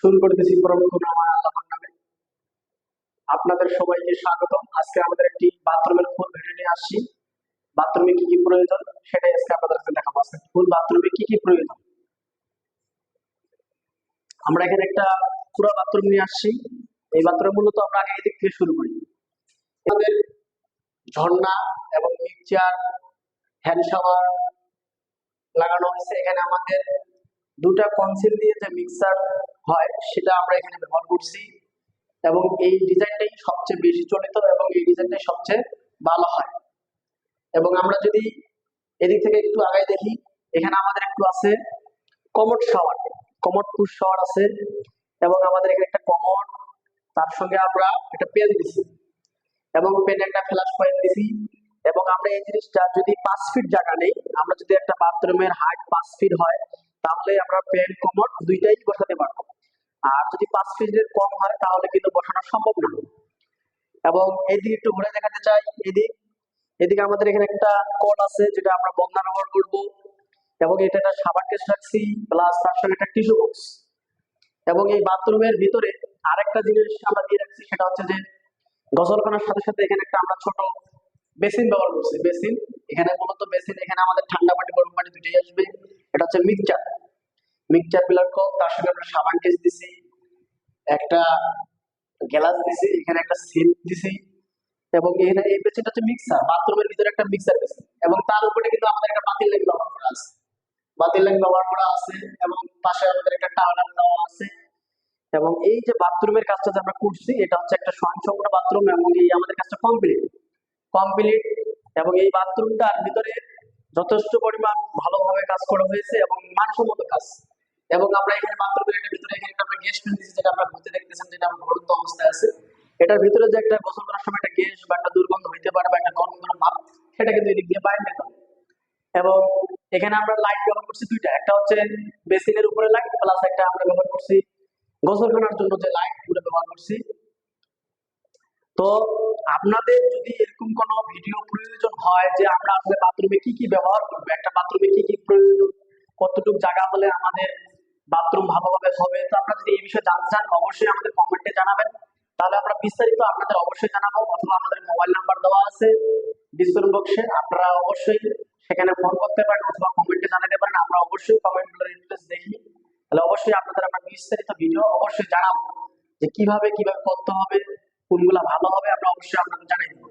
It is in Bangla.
শুরু করতেছি প্রভু আমার আল্লাহর নামে। আপনাদের সবাইকে স্বাগতম। আজকে আমাদের একটি বাথরুমের ফুল ভিডিও নিয়ে আসছি। বাথরুমে কি কি প্রয়োজন সেটাই আজকে আপনাদেরকে দেখাবো। আজকে ফুল বাথরুমে কি কি প্রয়োজন। আমরা এখানে একটা পুরো বাথরুম নিয়ে আসছি। এই বাথরুম মূলত আমরা আগে এদিক থেকে শুরু করি। আমাদের ঝর্ণা এবং মিক্সচার, হ্যান্ড শাওয়ার লাগানো হয়েছে। এখানে আমাদের দুটা কনসিল দিয়ে যে মিক্সার হয় সেটা আমরা এখানে ব্যবহার করছি, এবং এই ডিজাইনটাই সবচেয়ে বেশি চলিত এবং এই ডিজাইনটাই সবচেয়ে ভালো হয়। এবং আমরা যদি এদিক থেকে একটু আগায় দেখি, এখানে আমাদের একটু আছে commode shower, commode push shower আছে, এবং আমাদের এখানে একটা কমোড, তার সঙ্গে আমরা একটা পেন দিছি এবং পেনে একটা ফ্ল্যাশ পয়েন্ট দিছি। এবং আমরা এই জিনিসটা যদি 5 ফিট জায়গা নেই, আমরা যদি একটা বাথরুমের হাইট 5 ফিট হয়, তাহলে আমরা পেন কমোড দুইটাই বসাতে পারবো। আর যদি 5 ফিটের কম হয় তাহলে কিন্তু বসানো সম্ভব না। এবং এদিকে একটু ঘুরে দেখাতে চাই, এদিকে আমাদের এখানে একটা কল আছে যেটা আমরা বন্ধ ব্যবহার করবো, এবং এটা একটা সাবান কেস রাখছি, প্লাস তার সঙ্গে একটা টিস্যু বক্স। এবং এই বাথরুমের ভিতরে আরেকটা জিনিস আমরা দিয়ে রাখছি, সেটা হচ্ছে যে গোসল করার সাথে সাথে এখানে একটা আমরা ছোট বেসিন ব্যবহার করছি। বেসিন এখানে মূলত বেসিন, এখানে আমাদের ঠান্ডা পানি গরম পানি দুটোই আসবে। এটা হচ্ছে মিক্সচার পিলার কল, তার সঙ্গে আমরা সাবান কেস দিছি, একটা গ্লাস দিছি, এখানে একটা সিল দিছি। এবং এখানে এই বেসিনটা হচ্ছে মিক্সার, বাথরুমের ভিতরে একটা মিক্সার বেসিন। এবং তার উপরে কিন্তু আমাদের একটা বাতিল লাইন ব্যবহার করা আছে, এবং পাশে আমাদের একটা টাওয়ার দেওয়া আছে। এবং এই যে বাথরুমের কাজটা যে আমরা করছি, এটা হচ্ছে একটা স্বয়ংসম্পূর্ণ বাথরুম, এবং এই আমাদের কাজটা কমপ্লিট। এবং এই বাথরুমটার ভিতরে যথেষ্ট পরিমাণ ভালোভাবে কাজ করা হয়েছে এবং মানসম্মত কাজ। এবং আমরা এখানে বাথরুমের ভিতরে এখানে একটা আমরা গ্যাস ফ্যান দিয়েছি, যেটা আমরা ঘুরতে দেখতেছেন, যেটা আমার ঘুরন্ত অবস্থায় আছে। এটার ভিতরে যে একটা গোসল করার সময় একটা গ্যাস বা একটা দুর্গন্ধ হইতে পারে বা একটা গরম গরম ভাব, সেটা কিন্তু এদিক দিয়ে বাইরে নিতে হবে। এবং এখানে আমরা লাইট ব্যবহার করছি দুইটা, একটা হচ্ছে বেসিনের উপরে লাইট, প্লাস একটা আমরা ব্যবহার করছি গোসলখানার জন্য যে লাইট গুলো ব্যবহার করছি। তো আপনাদের যদি এরকম কোনো ভিডিও প্রয়োজন হয় যে আমরা আসলে বাথরুমে কি কি ব্যবহার করবো, একটা বাথরুমে কি কি প্রয়োজন, কতটুকু জায়গা হলে আমাদের বাথরুম ভালোভাবে হবে, তো আপনারা যদি এই বিষয়ে জানতে চান অবশ্যই আমাদের কমেন্টে জানাবেন। তাহলে আমরা বিস্তারিত আপনাদের অবশ্যই জানাবো, অথবা আমাদের মোবাইল নাম্বার দেওয়া আছে ডিসক্রিপশন বক্সে, আপনারা অবশ্যই সেখানে ফোন করতে পারেন অথবা কমেন্টে জানাতে পারেন। আমরা অবশ্যই কমেন্টগুলো রিপ্লাই দেখি, তাহলে অবশ্যই আপনাদের আমরা বিস্তারিত ভিডিও অবশ্যই জানাবো যে কিভাবে কিভাবে করতে হবে, কোনগুলা ভালো হবে, আমরা অবশ্যই আপনাদের জানাই দেবো।